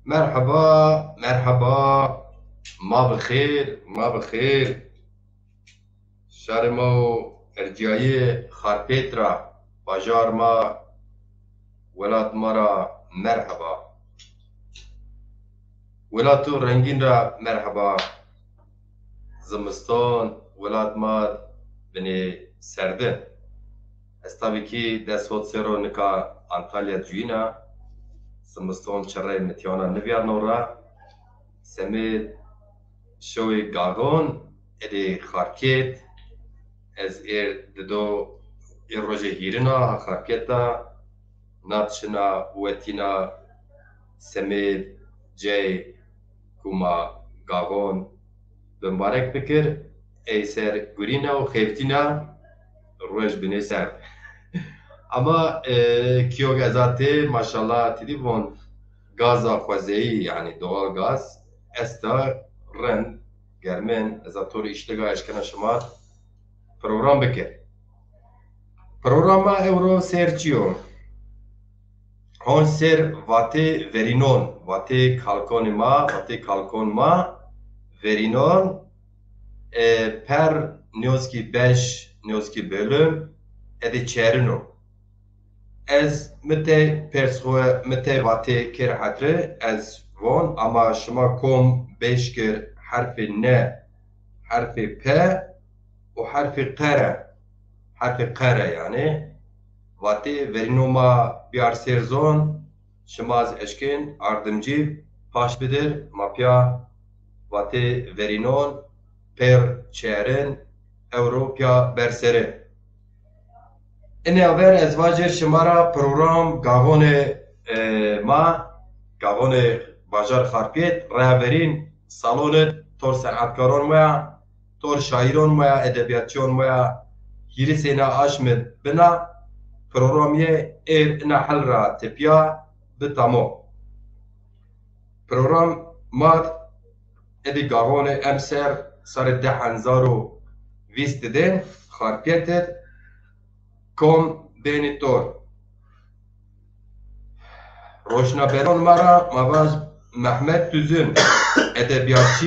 مرحبا مرحبا، ما بخیر ما بخیر. شهر ما ارجایی خارپیترا باجار ما ولات ما را مرحبا، ولاتو رنگین را مرحبا. زمستان ولات ما بنی سردن استابی کی دست سرو نکا انطالیا جوینا زمستان چرای متیانا نویار نورا سمید شوی گاگون ادی خارکیت از ددو روژه هیرنا خارکیتا ناتشنا وتینا سمید جی کوما گاگون بمبارک بکر ای سر گورینا و خیفتینا روش بینی سر اما کیو گذاته ماشاءالله تلیفون گازا خوزهی یعنی دوال گاز استا رند گرمن از طور اشتگاه اشکنا شما پروگرام بکر. پروگرام اورو سر چیو؟ هون سر واتی ورینون واتی کالکون ما ورینون پر نیوزکی بش نیوزکی بölüm edi çerino ez mete persxwe mete vate kir hatre ez von ama şima kom beş kir harfi ne harfi p o harfi qara yani vate verinoma biyar serzon şima az eşkin ardımcı paş bidir mapya vate verinon per çerin Evropa bersere. اینه اول ازواج شمارا پروگرام گاون بازار خارپیت رهبرین سالن تور صنعتکاران میا تور شاعران میا ادبیاتچیان میا هیری سینا آشمد بنا پروگرامیه اینا حل را تپیا بتامو پروگرام مات ادی گاون امسر سر 10,020 دین خارپیتت کم بینی تور روشنبران مرا مواز محمد تüzün edebiyatçı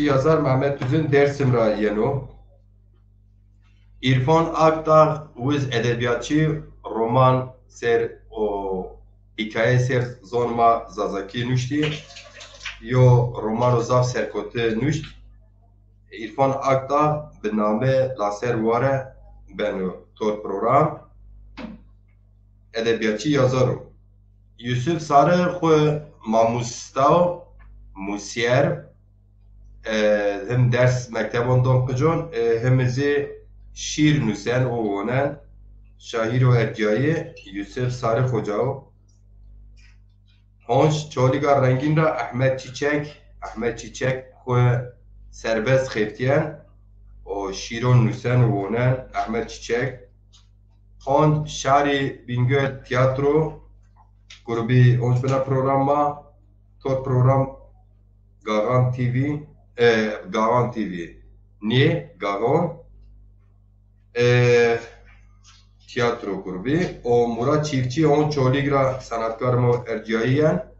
yazar Mehmet Tüzün Dersim ra yenu İrfan Akdağ uz edebiyatçı roman ser o hikaye ser zonma zazaki nüşti yo roman o zaf serkote nüşt İrfan Akdağ bi name laser ware benu tor program edebiyatçı yazarı Yusuf Sarı xwe mamosta musiyer hem ders mektebon dom kıcon hem zê şiir nüsen o wonen şair û erciyayê Yusuf Sarı Xocaw honç çolîga rengîn ra Ahmed Çiçek xwe serbest xêftiyen o şîron nüsen û wonen Ahmed Çiçek hon şarî Bingöl tiyatro grubi honç bina programa tot program Gagan TV niye Gagan tiyatro grubi o Murat Çiftçi on çoligra sanatkarımı erciyayiyen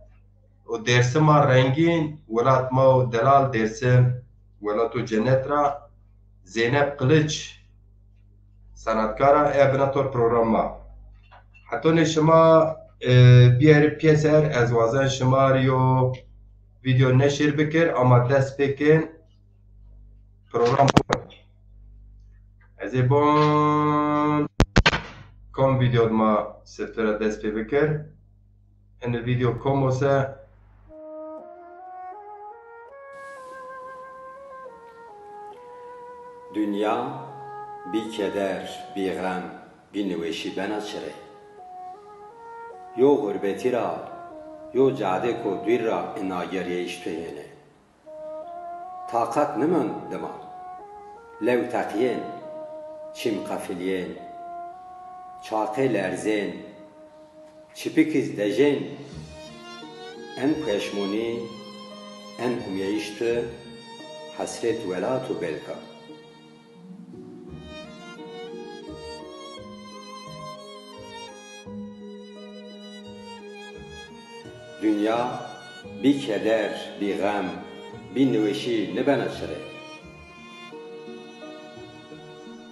o dersima rengin velatma o delal dersim velatu cennetra Zeynep Kılıç sanatkara ebnator programa hatta ne şema bir piyeser ez vazen şemariyo video neşir bikir ama dest pekin program ez bon kom video ma seftera dest pe bikir en video kom olsa Dünya bir keder, bir gam, bir nüveşi ben açırı. Yo gurbeti ra, yo cade ko düir ra ina geriye işteyene. Takat nimen dima, lev takiyen, çim kafiliyen, çake lerzen, çipikiz dejen, en peşmuni, en umyeyişti hasret velatu belka. Dünya bir keder, bir gam, bir nüveşi ne ben açırı.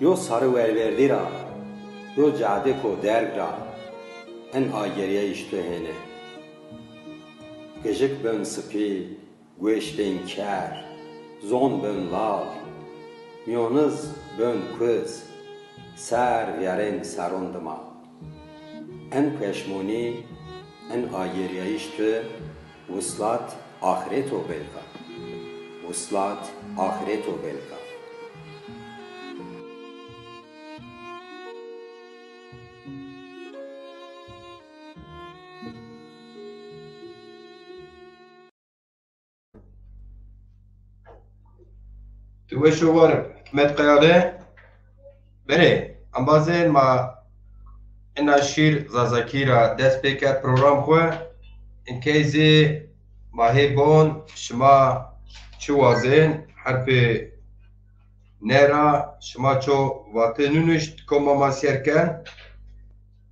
Yo sarı ververdi ra, yo cade ko derg ra, en ageriye iştü hene. Gıcık ben sıpi, güeş ben kar, zon ben lal, miyonuz ben kız, ser veren sarındıma. En peşmoni, en ageriye iştü, vuslat ahiret o belka. Vuslat ahiret o belka. Tu weşo var Hikmet Kayale bere ambazên ma ena şîr zazakîra dest pê ket program xwe in keyzê ma hêbon şima çi wazên herfê nera şima ço vatê nûnişt koma masiyerken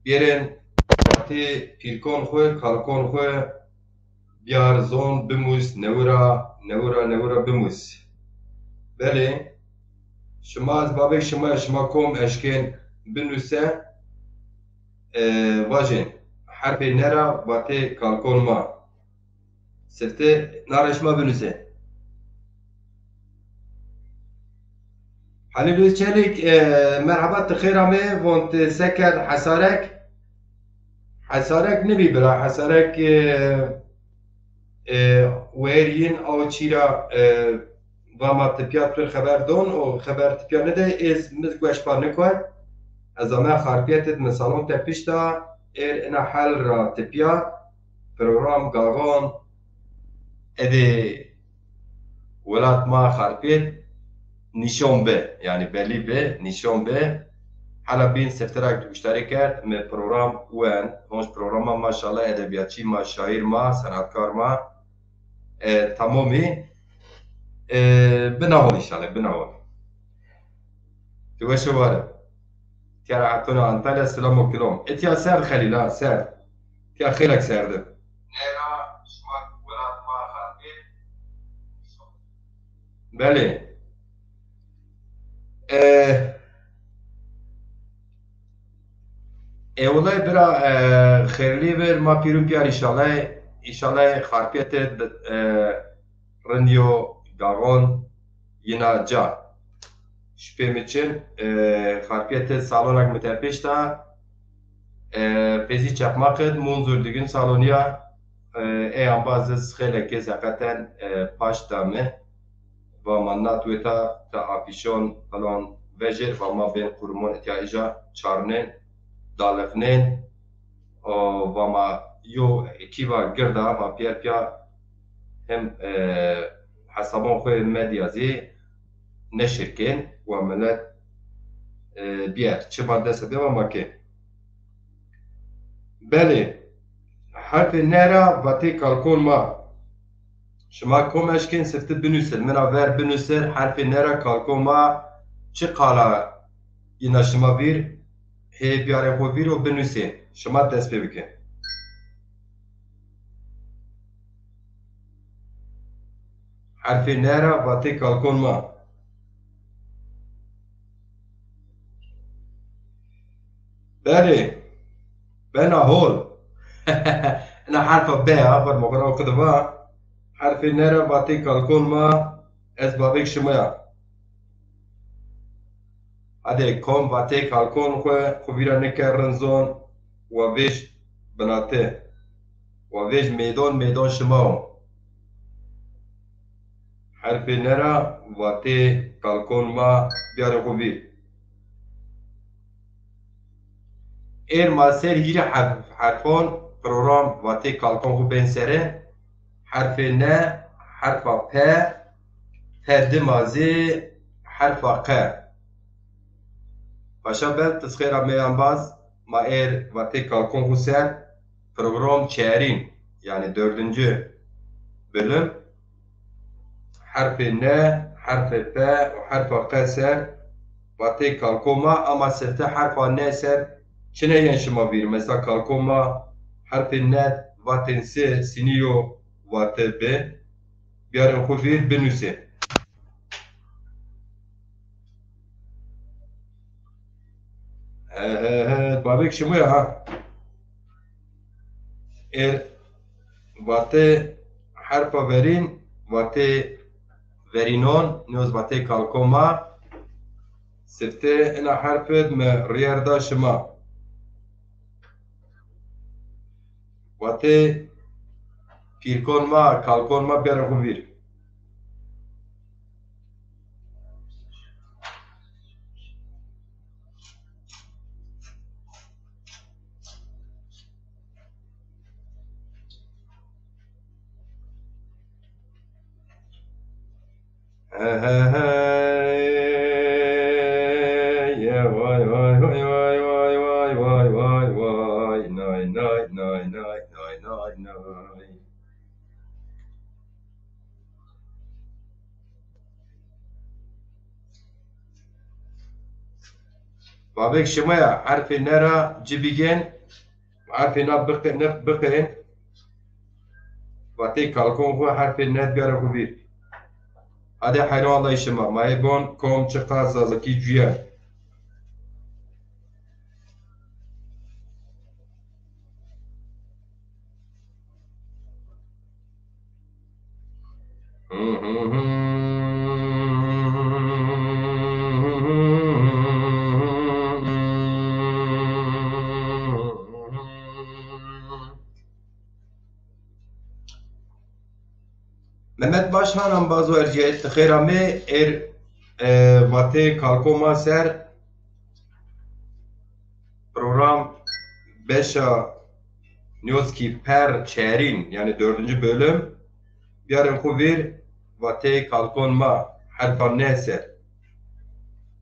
bêrên vatê pîrkon xwe kalkon xwe biyar zon bimûs newira bimûs. Belê şima ez bavê şima kom eşkên binûse vajên herfê nera vatê kalkon ma siftê nare şima binûse. Halil Çelik merhaba tıxêra me von te seker hesarek nibî bira hesarek wêriyên aw çîra vama tipya pir xeber don û xeber tipya nede ez mis geşbar nikwe ez me xarpiyetet min salon te pişta êr ina hel ra tipya program gavan edê welat ma xarpiyet nîşan be yani belî be nîşan be hala bîn sefterak dikuştarî kerd me program wen honç programa maşallah edebiyatçî ma şaîr ma senatkar ma tamamî binavon inşallah binavon. Tu weşo var tiyara hatuna Antalya selam kilom etiya ser Xelîla ser tiya xêlek serdim. Nera şima welat ma xarpiyet belê Evlay bira xêrlî bir ma pîrûn piyar inşallah xarpiyetet rindyo gavan yina ca şüphem için xarpiyetet salonak me te pişta pezî çapmakid munzur digin saloniya ambaz ez xêlekê seqeten paş da me vama natwêta te apîşon falan vejêr vama bên qurmon etiyajî çarnên dalefnên vama yo kîva girda va piyer piya hem hesabon xwe medya zê neşirkên wa millet biyer çiva dest de vama kê. Belê herfê nera vatê kalkon ma şima kom eşkên sifti binûsir mina ver binûsir herfê nera kalkon ma çi qala yina şima vîr hê biyarê xwe vîr û binûsê şima dest pê bike. Herfê nera vatê kalkon ma belê bena hol ina herfa b a barmokra okudiva herfê nera vatê kalkon ma ez bavêk şimaya Hadi kom vatê kalkon xwe xwîra nike rinzon wa vêj binate wa vêj mêdon şima o herfê nera vatê kalkon ma biyarê xwe vîr êr ma ser hîrê herfan program vatê kalkon xwe bên serê herfê ne herfa p perdê mazê herfa q Paşa ben tezxêra me ambaz ma êr vatê kalkon xwe ser program çêrîn yani 4. bölüm حرف ن حرف پ و حرف ق سر واتي كالكوما اما سفته حرف ن سر چنه ين شما بير مثلا كالكوما حرف النت واتن سي سينيو واتي ب بيارن خوفير بنوسي بابك شمويا ها واتي حرف ورين واتي ورينون نوز واتي كالكوما سفته انا حرفت ما رياردا شما واتي پیرکن ما کالکن ما بیارن خوبیر بابك شمايا عارف نرى جيبيجين عارف بقين واتي كالكون هو حرف النت بيارا كبير هذا حيوان الله يشمع ما يبون كوم شقا زازكي جيان Mehmet Başhan'ın bazı erciyet tıkırame vate kalkoma ser program 5'a Nyoski per çerin yani 4. bölüm yarın kuvir vate kalkonma harfan ne ser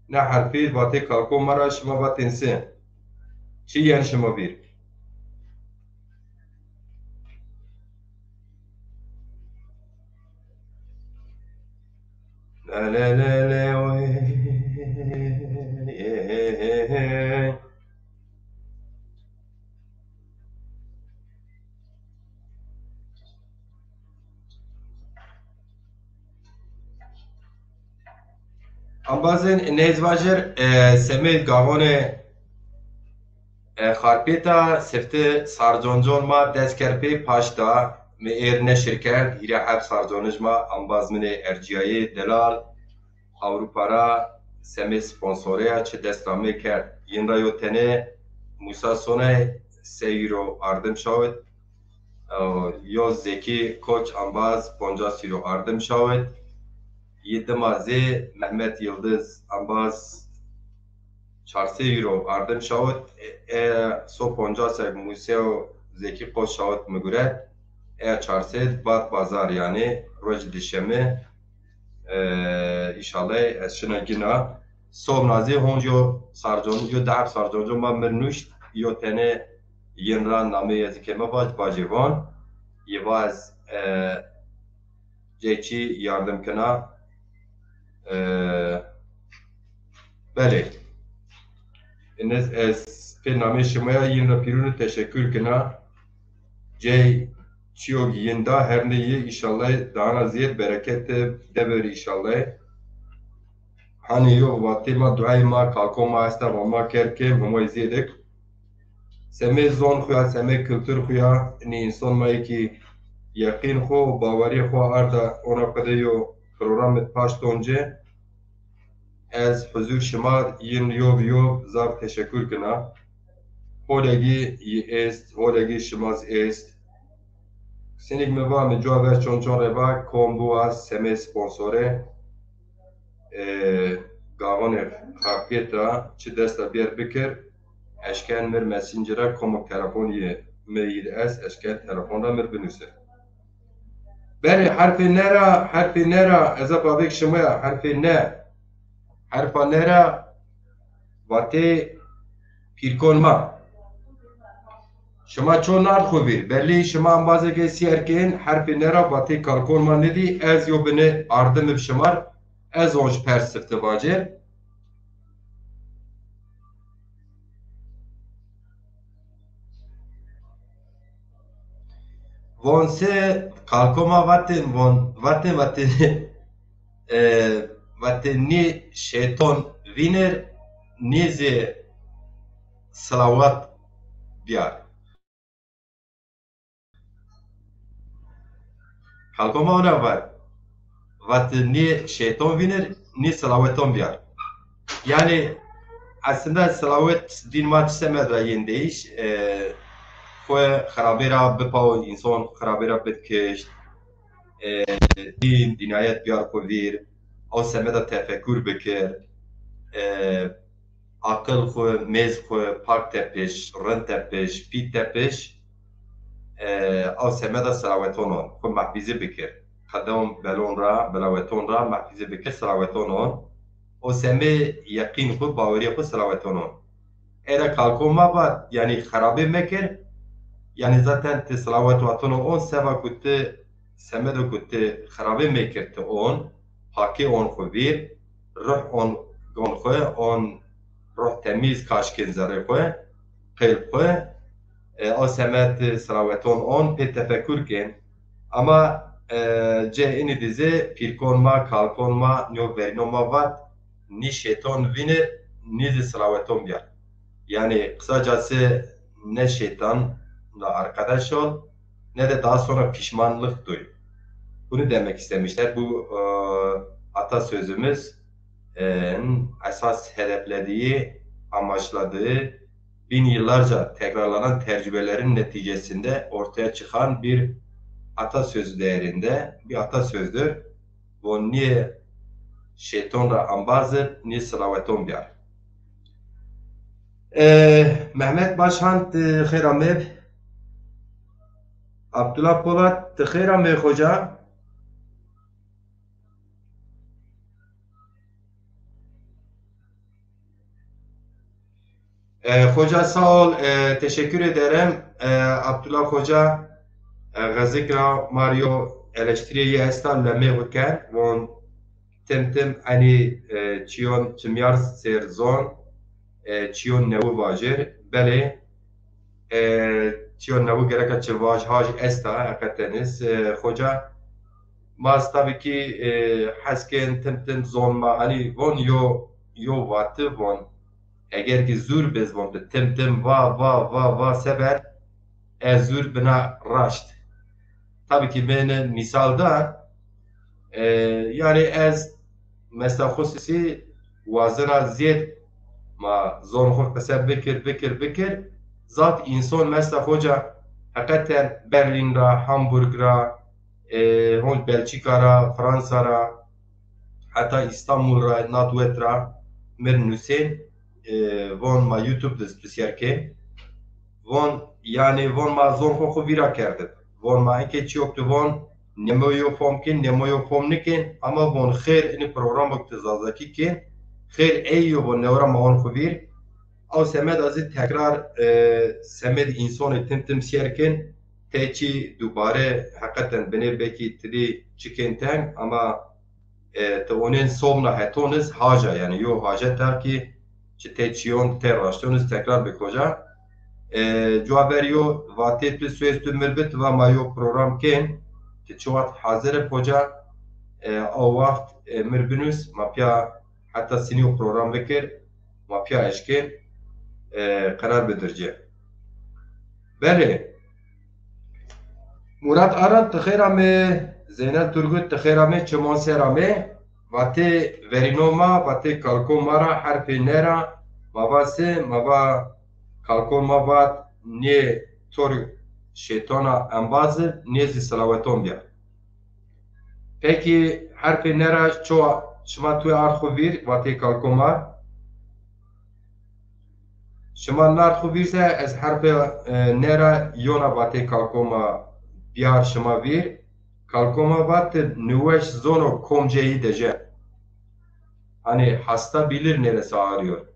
ne harfi vate kalkonma ra şıma vatensin çi yan şıma bir la la la la Am bazen nezvajer semel gavone خارپیتا سفته سارجونجون ما دستکرپی پاشتا می ایرنه شرکت هیره حب سارجونج ما انباز من ارجیای دلال اوروپا را سمی سپانسوره چه دستامه کرد این را یو تنه موسا سونه 3 یورو اردم شود یا زکی کوچ انباز 50 یورو اردم شود یه دمازه محمد یلدز انباز 400 euro ardın şahit so 50 sek museo zeki koş şahit mugure 400 bat pazar yani roj dişeme inşallah şuna gina so nazi honjo sarjon yo dahab sarjonjo ma mernuş yo tane yenran name yazikeme baş bajivan yevaz ceki yardım kana bele از پیشنهاد شما این را پیرون تشکر کنم جای چیو گیندا هر نیه ایشالله دانا زیاد برکت دبر ایشالله هنیو وقتی ما دعای ما کالکو ما است و ما کرکم همه زیادک سمی زون خویا سمی کلتور خویا این انسان مایی که یقین خو باوری خو آردا اونا پدیو پروگرامت پاشتونجه از حضور شما این یوب زاب تشکر کنم هولگی است هولگی شماز است سنگ میوام جوابر چون روا کم بو از سمی سپانسوره گاون خاپیتا چه دست بیار بکر اشکال مر مسنجره کمک تلفنی میل است اشکال تلفن را مر بنویسه بله حرف نرا از بابک شما حرف نه حرفانera vate pirkonma شما چون نار خوبیر بلی شما انبازه که سیرکین حرف نرا باتی کارکون من ندی از یو بنه اردم بشمار از اونج پرسفت واجر وان سه کالکوما واتن نی شیطان وینر نیزه صلوات بیار کالکوما ona var واتن نی شیطان وینر نی صلواتون بیار yani aslında salavat din mat semeda yendeyiş خو خرابیرا بپاو انسان خرابیرا بدکشت دین دینایت بیار کویر او سمدا تفکر بکر akıl خو مز خو پاک تپش رن تپش پی تپش او سمدا سلاوتونون خو محفظه بکر قدم بلون را بلاوتون را محفظه بکر سلاوتونون او سمه یقین خو باوری خو سلاوتونون era kalkoma var yani خرابه مکر yani zaten te salavat vatonu on seva kutte semedo kutte kharabe mekerte on haki on khuvir ruh on gon khoy on ruh temiz kaşkin zare khoy qilb khoy o semet salavaton on pe tefekkür ken ama ce ini dize pirkonma kalkonma nyo verinoma vat ni şeytan vine ni salavaton biyar yani kısacası ne şeytan arkadaş ol ne de daha sonra pişmanlık duy. Bunu demek istemişler. Bu atasözümüz esas hedeflediği, amaçladığı bin yıllarca tekrarlanan tecrübelerin neticesinde ortaya çıkan bir atasözü değerinde bir atasözdür. Bu niye şeytanla ambazır, niye salaveton biyar. Mehmet Başhan Kheramev Abdullah Polat tıkhera me hoca hoca sağ ol teşekkür ederim Abdullah Hoca gazikra Mario eleştiriyi estan leme hoken von temtem hani çiyon çimyar serzon çiyon nevu vajir bele çiyon nevu gereka çilvaj haj esta hakikaten hoca Maz tabii ki hasken temtem zonma hani von yo vatı von eğer ki zur bez von de temtem va seber zur bina raşt tabii ki ben misalda yani ez mesela hususi vazına ziyet ma zon hoş mesela bekir zat insan mesela hoca hakikaten Berlin'ra Hamburg'ra هون بلژیکا را فرانسا را حتی استانبول را ناتوت را مر نوسین وان ما یوتیوب دست بسیار که وان yani وان ما زون خو ویرا کرده وان ما اینکه چی یکت وان نمویو فهم کن نمویو فهم نکن اما وان خیر این پروگرام اقتضازکی کن خیر ایو وان نورا ما وان خو ویر او سمد از تکرار سمد انسان تمتم سیر کن تیچی دوباره حقیقتا بنه بکی تری چکن تنگ اما تو اونین صومنا هتونز حاجه یعنی یو حاجه تا کی چه تیچیون تر راشتونز تکرار بکجا جوابریو واتیت به سویز تو مربت و مایو پروگرام کن که چوات حاضر کجا او وقت مربنوس ما پیا حتی سینیو پروگرام بکر ما پیا اشکن قرار بدرجه بله Murat Aran tıkherame, Zeynel Turgut tıkherame, çımon serame, vate verinoma, vate kalkomara, harfi nera, mavase, mava kalkoma vat, ne tor şeytana embazı, ne zisalaveton biya. Peki harfi nera çoğu şıma tuya arxu vir, vate kalkoma, şıma narxu virse, ez harfi nera yona vate kalkoma, Biyar şıma vir, kalkoma vat nüveş zono komceyi deje. Hani hasta bilir neresi ağrıyor.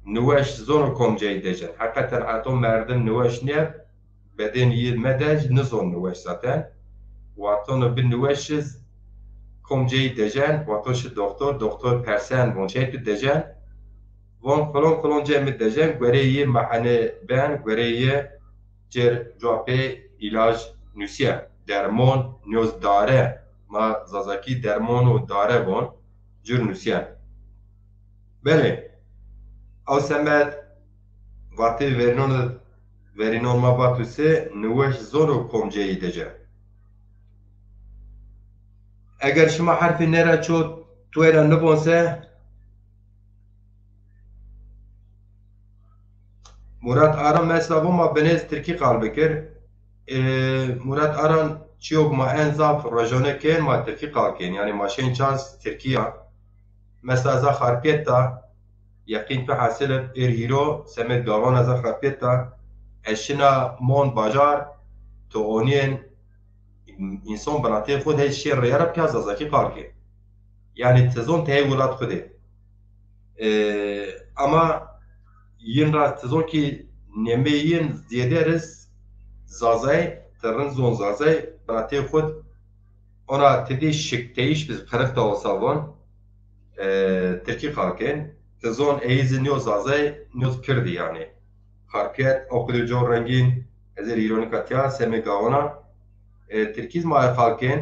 Nüveş zono komceyi deje. Hakikaten atom merdim nüveş niye? بدن یه مدج نزون نوش zaten واتون بن نوشز کم جی دجن واتوش دکتر پرسن ونشیت دجن وان کلون جمع دجن گوره یه محنه بن گوره یه جر جوابه علاج نوسیه درمان نیوز داره ما زازاکی درمان و داره بون جر نوسیه بله او سمت وقتی ورینون ما باتوسه نوش زون و کم جی دجن اگر شما حرفی نره چو توی را نبونسه مراد آران مثلا ما بنز ترکی قلب بکر مراد آران چیوگ ما انزاف رجونه کن ما ترکی قلب کن یعنی ماشین چانس ترکیه مثلا ازا خارپیت تا یقین تو حاصل هیرو سمت گاوان ازا خارپیت تا اشنا مون باجار تو اونین انسان بناتی خود هیچ شیر ریاره بکه از ازاکی قلب کن یعنی تزون تهی ولاد خوده اما yin ra tizon ki nemeyin ziyade riz zazay terin zon zazay bratê xud ona tedê şikteyiş biz qereq da savon Tirkî xalkên tizon eyîzê nyo zazay nyo kirdî yani xarpiyet okulê co rengîn ez ê îronika tiya semê gavana Tirkîz ma xalkên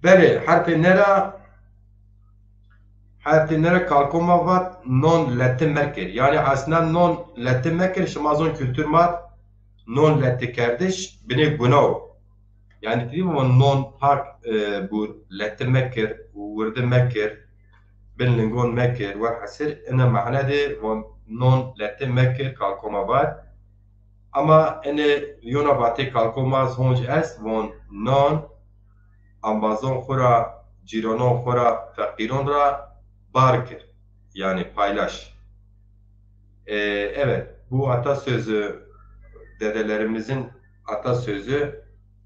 belê herpê nera Hertinlere kalkoma vat non letti mekir. Yani aslında non letti mekir şamazon kültür mat non letti kardeş bine gunav. Yani değil mi non pak bu letti mekir, vurdu mekir, bin lingon mekir ve hasir ene mahne de non letti mekir kalkoma vat. Ama ene yona batı kalkoma zonj es von non ambazon khura cironon khura fakiron ra barkir yani paylaş. Evet bu atasözü dedelerimizin atasözü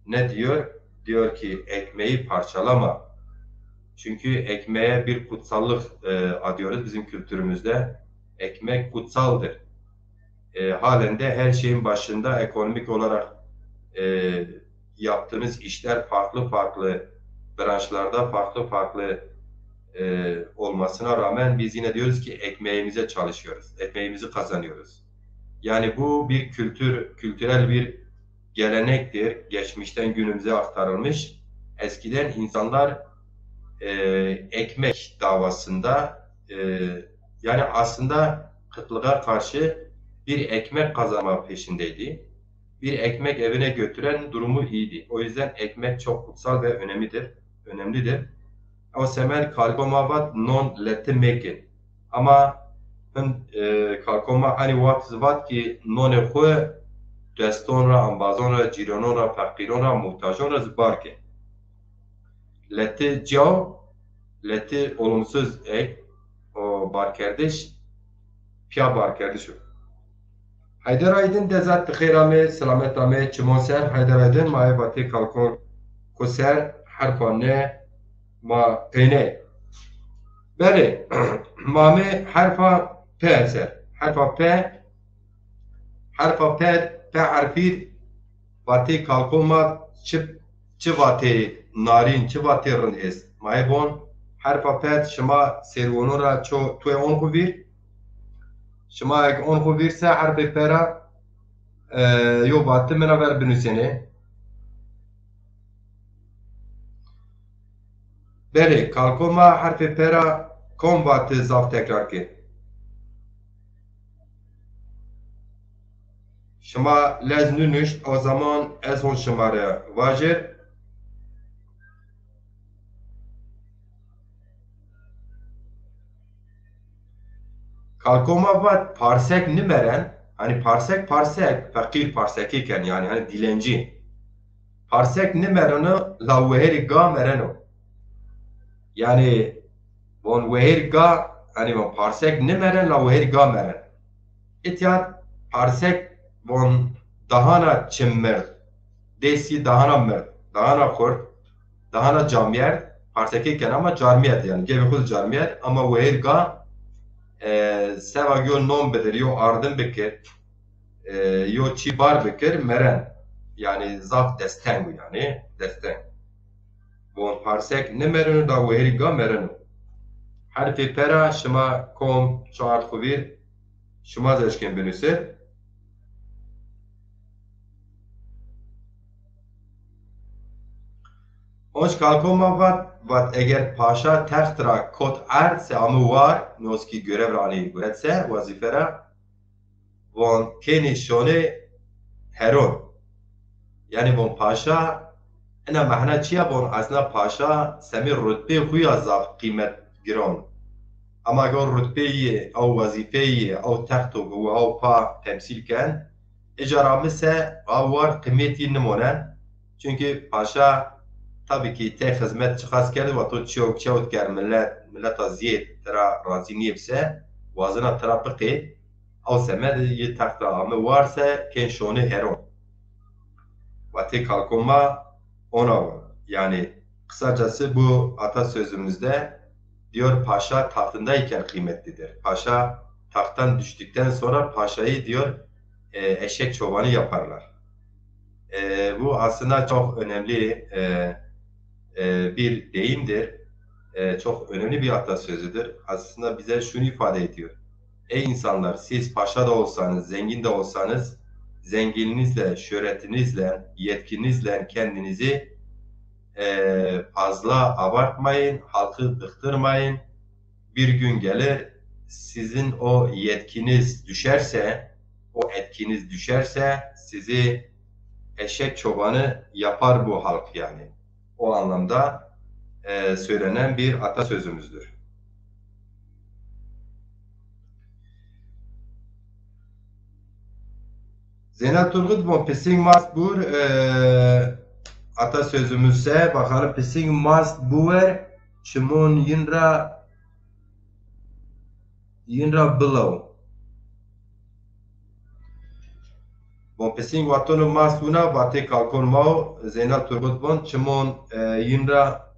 ne diyor? Diyor ki ekmeği parçalama. Çünkü ekmeğe bir kutsallık adıyoruz bizim kültürümüzde. Ekmek kutsaldır. Halen de her şeyin başında ekonomik olarak yaptığınız işler farklı branşlarda farklı olmasına rağmen biz yine diyoruz ki ekmeğimize çalışıyoruz. Ekmeğimizi kazanıyoruz. Yani bu bir kültürel bir gelenektir. Geçmişten günümüze aktarılmış. Eskiden insanlar ekmek davasında yani aslında kıtlığa karşı bir ekmek kazanma peşindeydi. Bir ekmek evine götüren durumu iyiydi. O yüzden ekmek çok kutsal ve önemlidir. O semel kalkoma vat non letti mekin. Ama kalkoma hani vat ki non xwe deston ra, ambazon ra, cironon ra, fakiron ra, muhtajon ra zbarke. Letti cav, letti olumsuz ek, o barkerdiş, pya barkerdiş o. Haydar Aydın dezat tıkhirame, selametame, çimonser, Haydar Aydın maye vatı kalkon kuser, harfane, ma pene. Beli, mame harfa P eser. Harfa P harfi vatı kalkoma çi vatı narin, çi vatı rın es. Maye bon, harfa P şima servonora ço tuye on kuvir. Şima ek on kuvirse harfi P'ra yo vatı mena ver binüsene. Beli, kalkoma harfi P'ra kom vatı zaf tekrar ki. Şima lez nünüşt o zaman ez hon şımara vajir. Kalkoma vat parsek nimeren, hani parsek, fakir parsek iken yani hani dilenci. Parsek nimerenu la veheri ga merenu. Yani von veheri ga, hani von parsek nimeren la veheri ga meren. İtiyat parsek von dahana çimmer, desi dahana mer, dahana kur, dahana camiyer, parsek iken ama carmiyet yani, gevi khud carmiyet ama veheri ga seva yo nom bidir yo ardım bikir yo çi bar bikir meren yani zaf desteng yani desteng bon parsek ne merenu da weheri ga merenu harfi pera şıma kom çağır xubir şıma zeşken benüsir Onç kalkoma vat eğer paşa tertra kot er se amı var noski görev rani göretse vazifera von keni şone heron yani von paşa ena mahna çiya von asna paşa semir rütbe huya zaf kıymet giron ama eğer rütbeyi av vazifeyi av tertu av pa temsilken ecaramı av var kıymeti nimonen çünkü paşa tabii ki te hizmet çıkas kerdi ve to çevt ker milleta ziyet tera razı niyepse vazına trapıqi av semed ye takta amı varsa ken şonu heron ve te kalkoma ona var. Yani kısacası bu atasözümüzde diyor paşa tahtındayken kıymetlidir. Paşa tahttan düştükten sonra paşayı diyor eşek çobanı yaparlar. Bu aslında çok önemli bir deyimdir. Çok önemli bir atasözüdür. Aslında bize şunu ifade ediyor. Ey insanlar siz paşa da olsanız, zengin de olsanız zenginliğinizle, şöhretinizle, yetkinizle kendinizi fazla abartmayın, halkı bıktırmayın. Bir gün gelir sizin o yetkiniz düşerse, o etkiniz düşerse sizi eşek çobanı yapar bu halk yani. O anlamda söylenen bir atasözümüzdür. Zeynep Turgut bu pissing must bur atasözümüzse bakalım pissing must buer çimon yinra below. Bon pissing watonu must buna vate kalkon mau Zeynep Turgut bon çimon yinra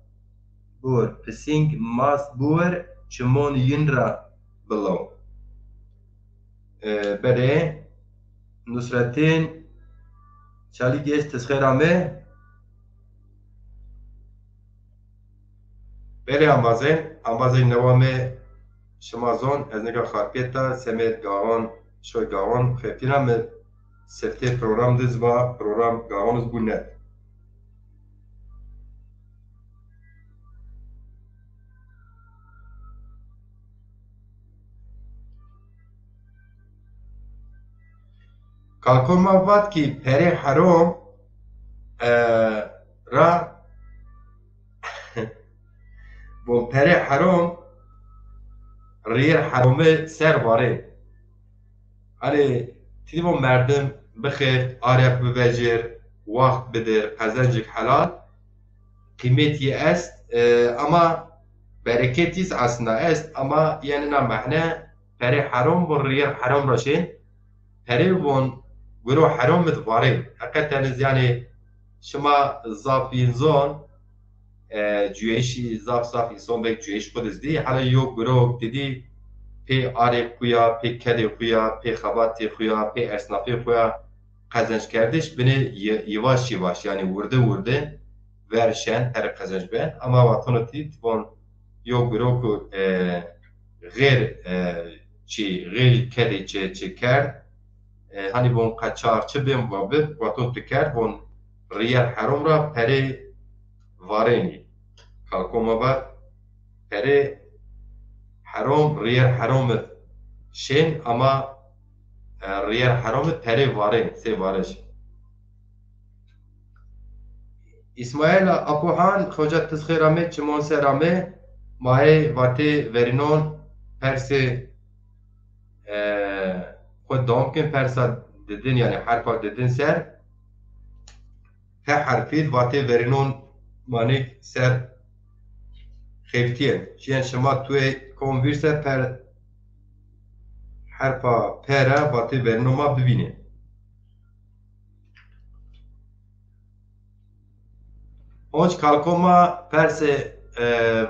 buer pissing must buer çimon yinra below. Bere Nusrettin Çali geç tezkirame Bere ambazen nevame şamazon ez nega xarpiyeta semet gavan şoy gavan xeftina me sefte program dizba program gavanız bu net. Kalkoma vat ki pere harom ra bu pere harom riyer harome ser vare. Hani tidi bu merdim bixir aryak bibecir vakt bidir kazancık helal kıymeti est ama bereketiz aslında est ama yanına mahne pere harom bu riyer harom raşin pere bon guru harom midvare hakikaten yani şuma zafin zon cüyeşi zaf insan bek cüyeş kuduz di hala yok guru dedi pe arek kuya pe kede kuya pe xabati kuya pe esnafi kuya kazanç kardeş beni yavaş yavaş yani vurdu verşen her kazanç ben ama vatanı tit bon yok guru ku gayr gayr kede çi kar hani bon kaçarçı ben vabit vaton tikar bon riyal haram ra peri vareni kalkoma ba peri haram riyal haram şen ama riyal haram peri varen se varış İsmail Apuhan hoca tezkirame çimon serame mahe vate verinon perse خود دام کن پرسا dedin yani harfa dedin ser he harfid vate verinun manik ser xeftiyen yani şema tuye konvirse per harfa pera vate verinuma bibine onç kalkoma perse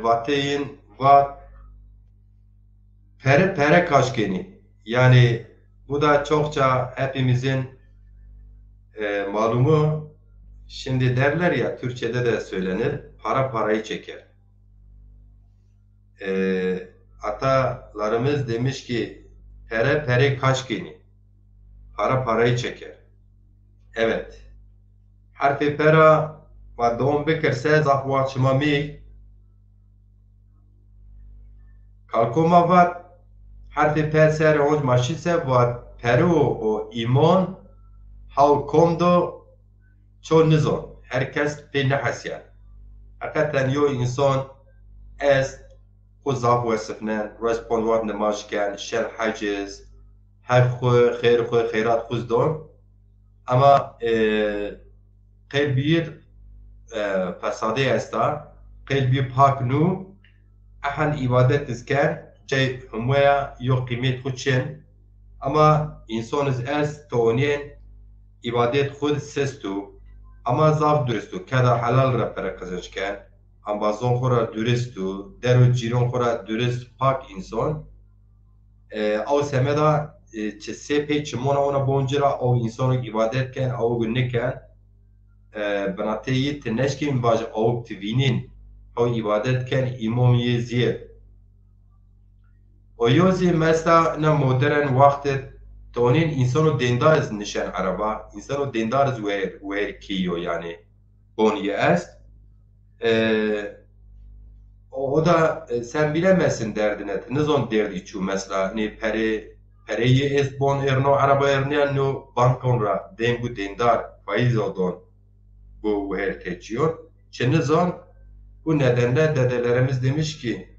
vateyin vat Pere pere kaşkeni. Yani bu da çokça hepimizin malumu. Şimdi derler ya, Türkçe'de de söylenir, para parayı çeker. Atalarımız demiş ki, pere pere kaşkeni. Para parayı çeker. Evet. Harfi pera ve doğum bekirse zahvat şımami kalkoma var. Harfi per ser onç maşise var. Peru o iman hav komdo ço nizon. Herkes pe nehasyan. Hakikaten yo insan ez o zaf ve sifnen respond wat nemaşken şel haciz hef xwe xeyr xwe xeyrat xuz don ama قلبیر فساده است قلبی پاک نو اهن عبادت دزکر جای همویا یو قیمت خود چن اما انسان از تونین عبادت خود سستو اما زاف درستو کدا حلال را پر قزنج کن هم بازون خورا درستو درو جیرون خورا درست پاک انسان او سمدا چه سپی چمونا اونا بونجرا او انسانو عبادت کن او گنه کن بناتهی تنشکیم باج آوک توینین او عبادت کن ایمامی زیر و یوزی مثلا نه مدرن وقت تونین انسانو دیندار از نشان عربا انسانو دیندار از ویر کیو یعنی بونیه است o da sen bilemezsin derdine. Ne zaman derdi çu mesela ne pereyi es bon erno araba erniyan no bankonra dengu dindar faiz odon bu herteçiyor. Çene zaman bu nedenle dedelerimiz demiş ki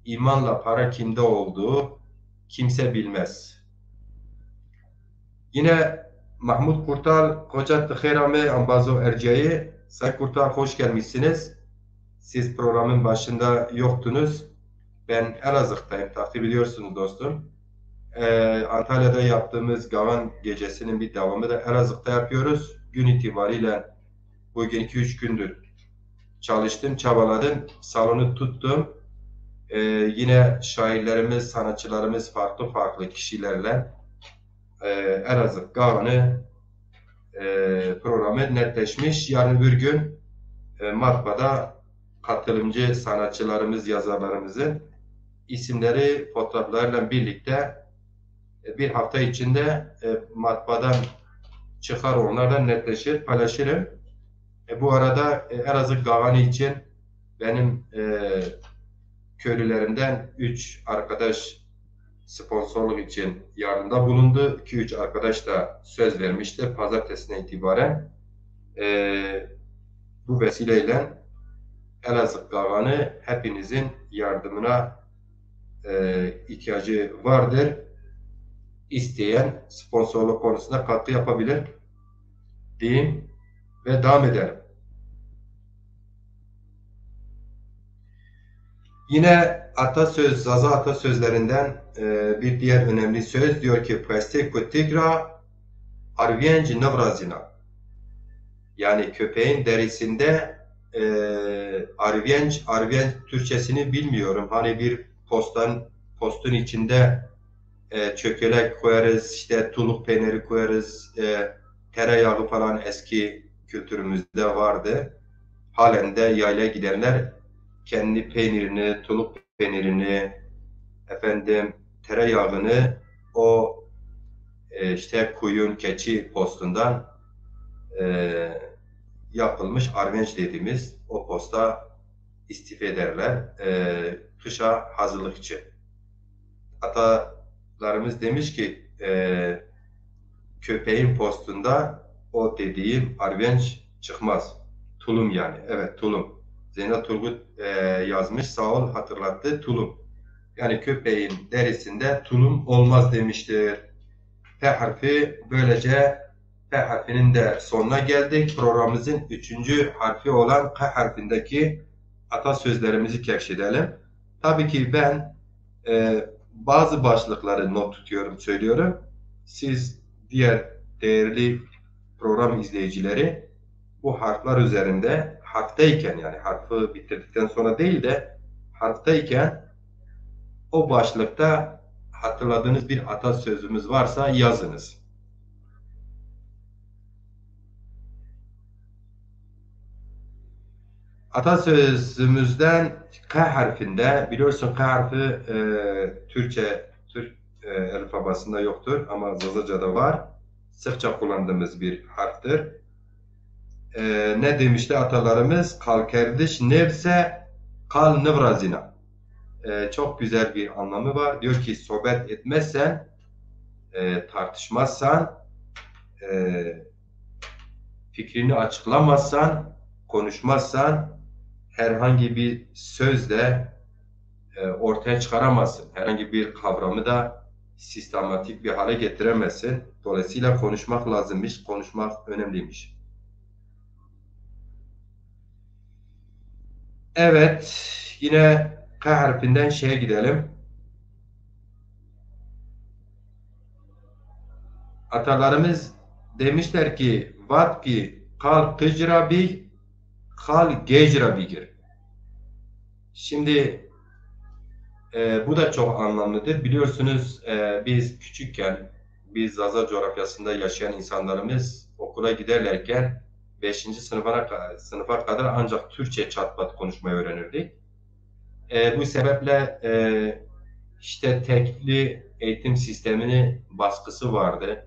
imanla para kimde olduğu kimse bilmez. Yine Mahmut Kurtal Koca Tıkherame Ambazo Erciyesi Sayın Kurtal hoş gelmişsiniz. Siz programın başında yoktunuz. Ben Elazığ'dayım. Takip ediyorsunuz dostum. Antalya'da yaptığımız Gavan Gecesi'nin bir devamı da Elazığ'da yapıyoruz. Gün itibariyle bugün 2-3 gündür çalıştım, çabaladım. Salonu tuttum. Yine şairlerimiz, sanatçılarımız farklı farklı kişilerle Elazığ Gavan'ı programı netleşmiş. Yarın bir gün matbaada katılımcı sanatçılarımız, yazarlarımızın isimleri fotoğraflarıyla birlikte bir hafta içinde matbaadan çıkar, onlardan netleşir, paylaşırım. Bu arada Elazığ Gavanı için benim köylülerimden 3 arkadaş sponsorluk için yardımda bulundu. 2-3 arkadaş da söz vermişti. Pazartesine itibaren bu vesileyle Elazığ Gavanı hepinizin yardımına ihtiyacı vardır. İsteyen sponsorluk konusunda katkı yapabilir diyeyim ve devam ederim. Yine Zaza atasözlerinden bir diğer önemli söz diyor ki Peste kutigra arviyenci navrazina, yani köpeğin derisinde arviyenç Türkçesini bilmiyorum. Hani bir postun içinde çökelek koyarız, işte tuluk peyniri koyarız, tereyağı falan eski kültürümüzde vardı. Halen de yaylaya gidenler kendi peynirini, tuluk peynirini, tereyağını o işte koyun, keçi postundan yapılmış arvenç dediğimiz o posta istifa ederler. Kışa hazırlıkçı. Atalarımız demiş ki köpeğin postunda o dediğim arvenç çıkmaz. Tulum yani. Evet, tulum. Zeynep Turgut yazmış, sağ ol hatırlattı, tulum. Yani köpeğin derisinde tulum olmaz demiştir. P harfi, böylece P harfinin de sonuna geldik. Programımızın 3. harfi olan K harfindeki atasözlerimizi keşfedelim. Tabii ki ben bazı başlıkları not tutuyorum, söylüyorum. Siz diğer değerli program izleyicileri bu harfler üzerinde harftayken, yani harfi bitirdikten sonra değil de harftayken o başlıkta hatırladığınız bir atasözümüz varsa yazınız. Atasözümüzden K harfinde, biliyorsun K harfi Türk alfabasında yoktur ama Zazaca'da var. Sıkça kullandığımız bir harftir. Ne demişti atalarımız? Kal kardeş nevse kal nıvrazina. Çok güzel bir anlamı var. Diyor ki sohbet etmezsen, tartışmazsan, fikrini açıklamazsan, konuşmazsan herhangi bir sözle ortaya çıkaramazsın. Herhangi bir kavramı da sistematik bir hale getiremezsin. Dolayısıyla konuşmak lazımmış, konuşmak önemliymiş. Evet, yine K harfinden şeye gidelim. Atalarımız demişler ki, vat ki kal kıcra bi, kal gecra bigir. Şimdi bu da çok anlamlıdır. Biliyorsunuz biz küçükken, biz Zaza coğrafyasında yaşayan insanlarımız okula giderlerken 5. sınıfa kadar ancak Türkçe çatpat konuşmayı öğrenirdik. Bu sebeple işte tekli eğitim sisteminin baskısı vardı.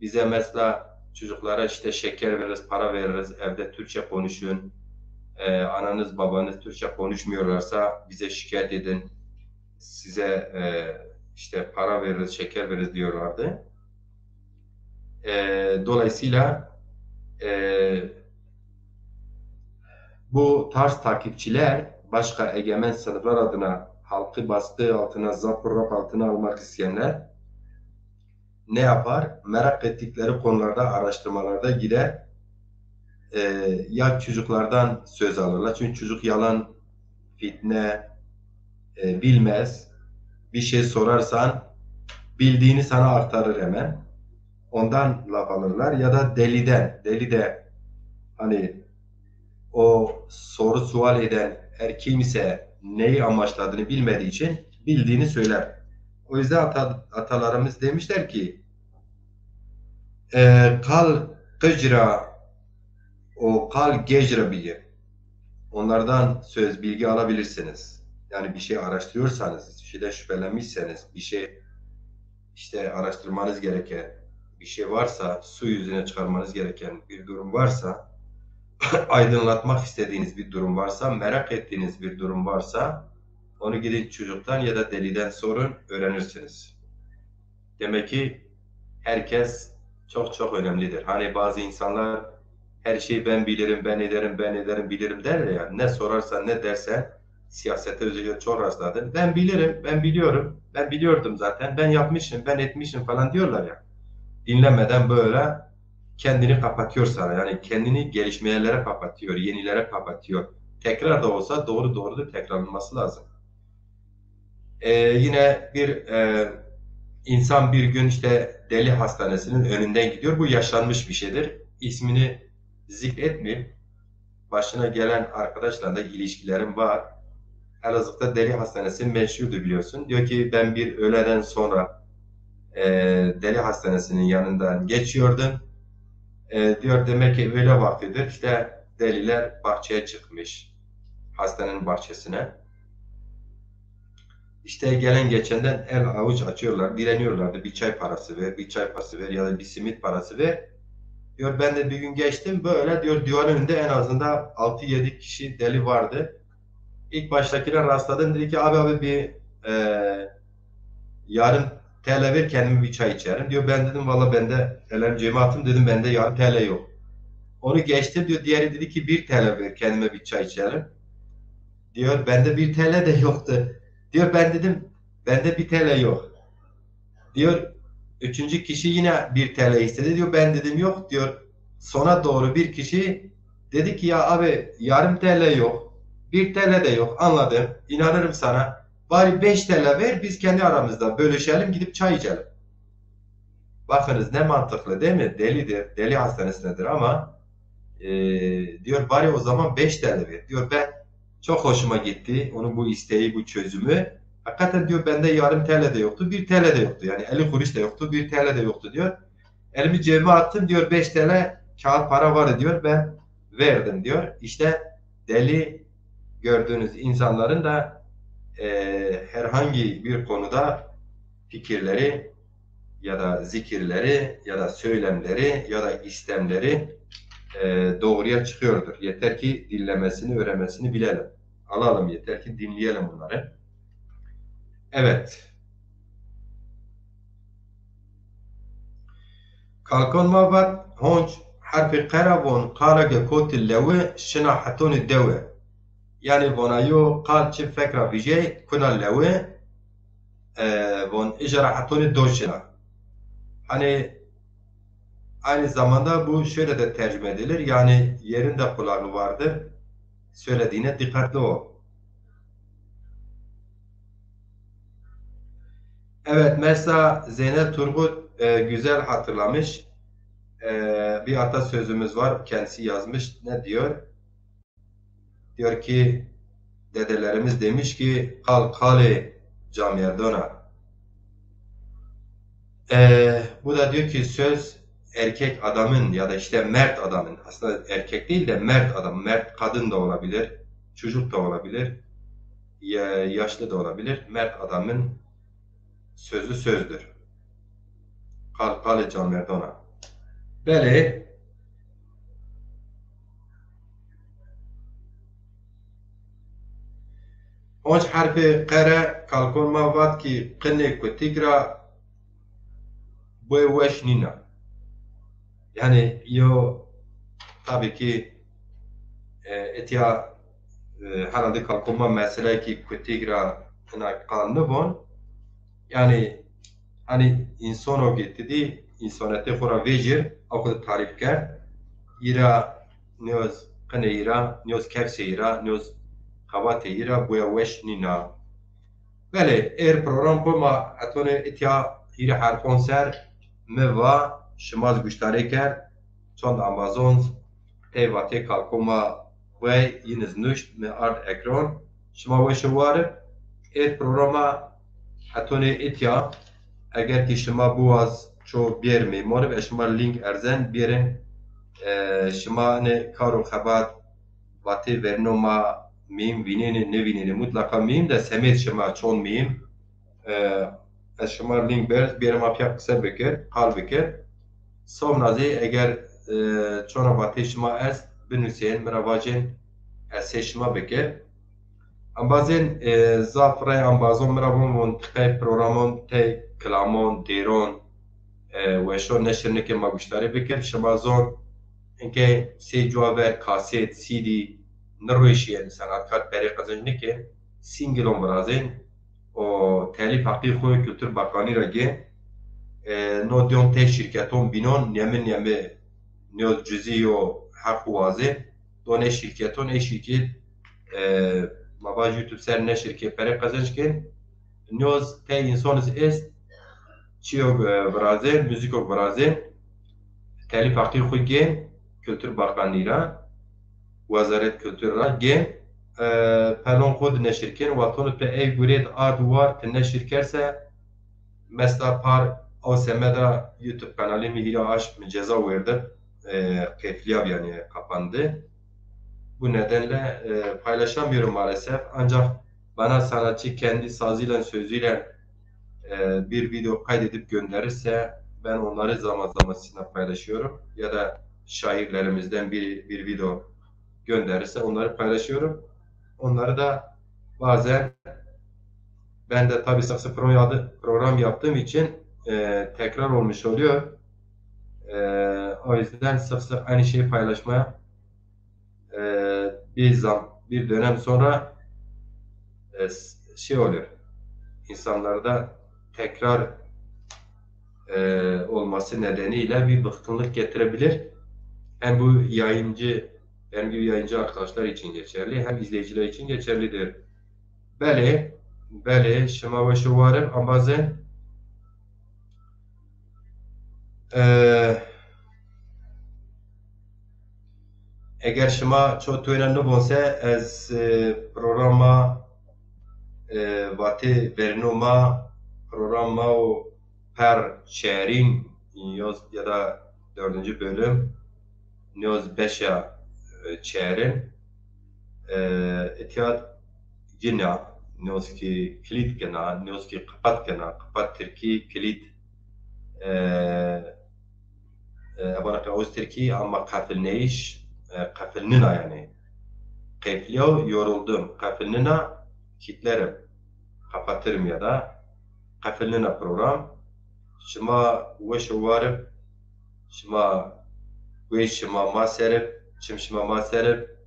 Bize mesela çocuklara işte şeker veririz, para veririz, evde Türkçe konuşun. Ananız babanız Türkçe konuşmuyorlarsa bize şikayet edin. Size işte para veririz, şeker veririz diyorlardı. Dolayısıyla bu tarz takipçiler başka egemen sınıflar adına halkı baskı altına, zapturrap altına almak isteyenler ne yapar? Merak ettikleri konularda, araştırmalarda gider. Ya çocuklardan söz alırlar. Çünkü çocuk yalan, fitne bilmez. Bir şey sorarsan bildiğini sana aktarır hemen. Ondan laf alırlar. Ya da deliden. Deli de hani o soru sual eden her kimse neyi amaçladığını bilmediği için bildiğini söyler. O yüzden atalarımız demişler ki kal kıcra o kal gecra bilir. Onlardan söz bilgi alabilirsiniz. Yani bir şey araştırıyorsanız, bir şeyden şüphelenmişseniz, bir şey işte araştırmanız gereken bir şey varsa, su yüzüne çıkarmanız gereken bir durum varsa, aydınlatmak istediğiniz bir durum varsa, merak ettiğiniz bir durum varsa, onu gidin çocuktan ya da deliden sorun, öğrenirsiniz. Demek ki herkes çok çok önemlidir. Hani bazı insanlar her şeyi ben bilirim, ben ederim, ben ederim, bilirim der ya. Ne sorarsan ne dersen, siyasete özellikle çok rastladım. Ben bilirim, ben biliyorum, ben biliyordum zaten, ben yapmışım, ben etmişim falan diyorlar ya. Dinlemeden böyle kendini kapatıyor sana. Yani kendini gelişmelere kapatıyor, yenilere kapatıyor. Tekrar da olsa doğru doğru da tekrarlanması lazım. Yine bir insan bir gün işte deli hastanesinin önünden gidiyor. Bu yaşanmış bir şeydir. İsmini zikretmeyeyim. Başına gelen arkadaşla da ilişkilerim var. Elazığ'da deli hastanesi meşhurdur biliyorsun. Diyor ki ben bir öğleden sonra deli hastanesinin yanından geçiyordum. Diyor demek ki öğle vaktidir. İşte deliler bahçeye çıkmış. Hastanenin bahçesine. İşte gelen geçenden el avuç açıyorlar, dileniyorlardı. Bir çay parası ver, bir çay parası ver ya da bir simit parası ver. Diyor ben de bir gün geçtim böyle diyor duvarın önünde en azından 6-7 kişi deli vardı. İlk baştakine rastladım dedi ki abi bir yarım TL ver kendime bir çay içerim. Diyor ben dedim valla bende elem cemaatim dedim bende yarım TL yok. Onu geçtim diyor diğeri dedi ki 1 TL ver kendime bir çay içerim. Diyor bende 1 TL de yoktu. Diyor ben dedim bende 1 TL yok. Diyor üçüncü kişi yine 1 TL istedi diyor ben dedim yok diyor. Sona doğru bir kişi dedi ki ya abi yarım TL yok. 1 TL de yok anladım inanırım sana. Bari 5 TL ver biz kendi aramızda bölüşelim gidip çay içelim. Bakınız ne mantıklı değil mi? Delidir, deli hastanesindedir ama diyor bari o zaman 5 TL ver. Diyor ben çok hoşuma gitti onun bu isteği bu çözümü. Hakikaten diyor bende yarım TL de yoktu, 1 TL de yoktu. Yani 50 kuruş da yoktu, 1 TL de yoktu diyor. Elimi cebime attım diyor, 5 TL kağıt para var diyor, ben verdim diyor. İşte deli gördüğünüz insanların da herhangi bir konuda fikirleri ya da zikirleri ya da söylemleri ya da istemleri doğruya çıkıyordur. Yeter ki dinlemesini, öğrenmesini bilelim. Alalım, yeter ki dinleyelim bunları. Evet. Kalkon mavat honç harfi qarabon qaraga kotil lewe şina hatoni dewe. Yani bonayo qalçı fekra vijay kuna lewe bon icra hatoni doşina. Hani aynı zamanda bu şöyle de tercüme edilir. Yani yerinde kulağı vardır. Söylediğine dikkatli ol. Evet, mesela Zeynep Turgut güzel hatırlamış. Bir atasözümüz var. Kendisi yazmış. Ne diyor? Diyor ki dedelerimiz demiş ki kal kale camiyerdona. Bu da diyor ki söz erkek adamın ya da işte mert adamın, aslında erkek değil de mert adam, mert kadın da olabilir, çocuk da olabilir, yaşlı da olabilir. Mert adamın sözü sözdür. Kal kale camiyerdona. Böyle هونش حرف قرا كالكون ما فات كي قني كتيجرا بوي وش نينا يعني يو tabii ki etiya herhalde kalkınma mesele ki kutigra kanlı bon yani hani insan o gitti di insanete kura vecir akıl tarif ker ira nyoz kane ira nyoz kefse ira nyoz kabate ira buya weş nina bele program koma atone etiya ira harfon ser meva şımaz güçtare ker çond Amazon tevate kalkoma ve yiniz nuşt me art ekran şıma ve şıvarı programa atone etya eğer ki şıma buaz ço bir memur ve şıma link erzen birin şıma ne karo xabat vate vernoma mim vinene ne vinene mutlaka mim de semet şıma çon mim şıma link birim apyak kısa bekir kal bekir Somnazi eğer çona vate şıma ez binüseyin meravacın seçme bekir. Ambazin zafre ambazon meravon montıkay programon te klamon deron ve şu neşirneke maguştari bekir. Şamazon inke se cuaver kaset CD nirveşiyen sanatkar peri kazançnike singilon brazin o telif hakkı koyu kültür bakanı rage no diyon te şirketon binon yemin yeme nyo cüziyo hakkı vaze do ne şirketon ne şirket mabaj YouTube ser ne şirket pere kazanç ken nyoz te insonuz est çiyo brazil müziko brazil telif hakkı koyu gen kültür bakanlığıyla Wazaret Kültür'a gen pelon kod neşirken watonu pe ev gured arduvar te neşirkerse mesela par ASM'da YouTube kanalı mihira aş ceza verdi. Kefliyav yani kapandı. Bu nedenle paylaşamıyorum maalesef. Ancak bana sanatçı kendi sazıyla sözüyle bir video kaydedip gönderirse ben onları zaman zaman sizinle paylaşıyorum. Ya da şairlerimizden bir video gönderirse onları paylaşıyorum. Onları da bazen ben de tabii sık sık program yaptığım için tekrar olmuş oluyor. O yüzden sık sık aynı şeyi paylaşmaya bir dönem sonra şey oluyor. İnsanlarda tekrar olması nedeniyle bir bıkkınlık getirebilir. Hem bu benim gibi yayıncı arkadaşlar için geçerli, hem izleyiciler için geçerlidir. Beli, şıma ve şuvarım ama bazen eğer şıma çok önemli olsa ez programa وقتی برنامه پروگرام و پر شهرین ya da 4. bölüm نیاز beşe çerin اتیاد جنا نیاز کی کلید کنا نیاز کی قپت کنا قپت ترکی کلید ابانا قاوز ترکی ama قفل neyiş قفل nina yani قفلیو yoruldum قفل nina kitlerim kapatırım ya da قفل nina program şima veş varıp şima veş şima maserip çim şima maserip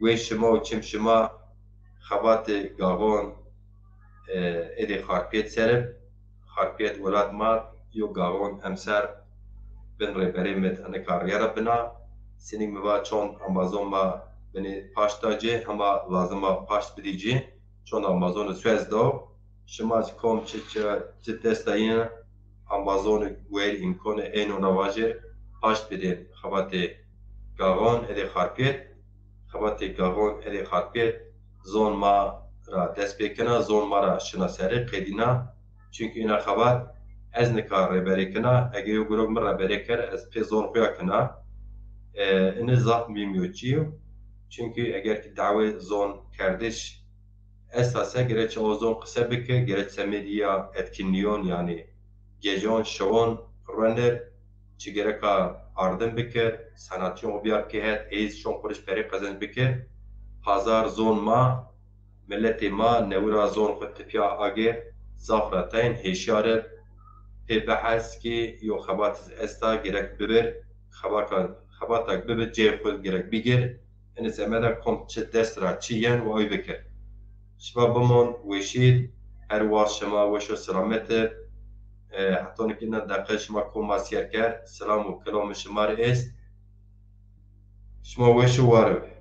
veş şima o çim şima xabatı gavon edi xarpiyet serip xarpiyet velat ma yo gavon emser ben rehberi met ane kariyera bina senin mi var çon Amazon ma beni paştacı ama lazıma paşt bidici çon Amazon'u sözdo şımaz kom çi destayın Amazon'u ver imkanı en ona vajir paşt bidin xabatı gavon edi xarpiyet xabatı gavon edi xarpiyet zon ma را دست بکنه زون مرا شناسایی قدینا چونکه اینا خبر از نکار ربری کنه اگه یو گروه من ربری کرد از پی زون خویا کنه این ذات میمیوچیو چونکه اگر که دعوی زون کردش اساسا گرچه o زون قصه بکه گرچه مدیا etkinliyon yani gecon şovon runner çi gereka ardım bikir sanatçı obiyar ki het eiz şon kuruş peri kazanç bikir pazar zon ma ملت ما نورا زون خود تپیا آگه زافراتین هشیاره پی بحث که یو خبات استا گرک ببر خباتک ببر جه خود گرک بگیر این زمده کم چه دست را چیین و آی بکر شما بمون وشید هر واس شما وشو سلامت حتی نکنه دقیق شما کم ماسیر کرد سلام و کلام شما را است شما وشو وارو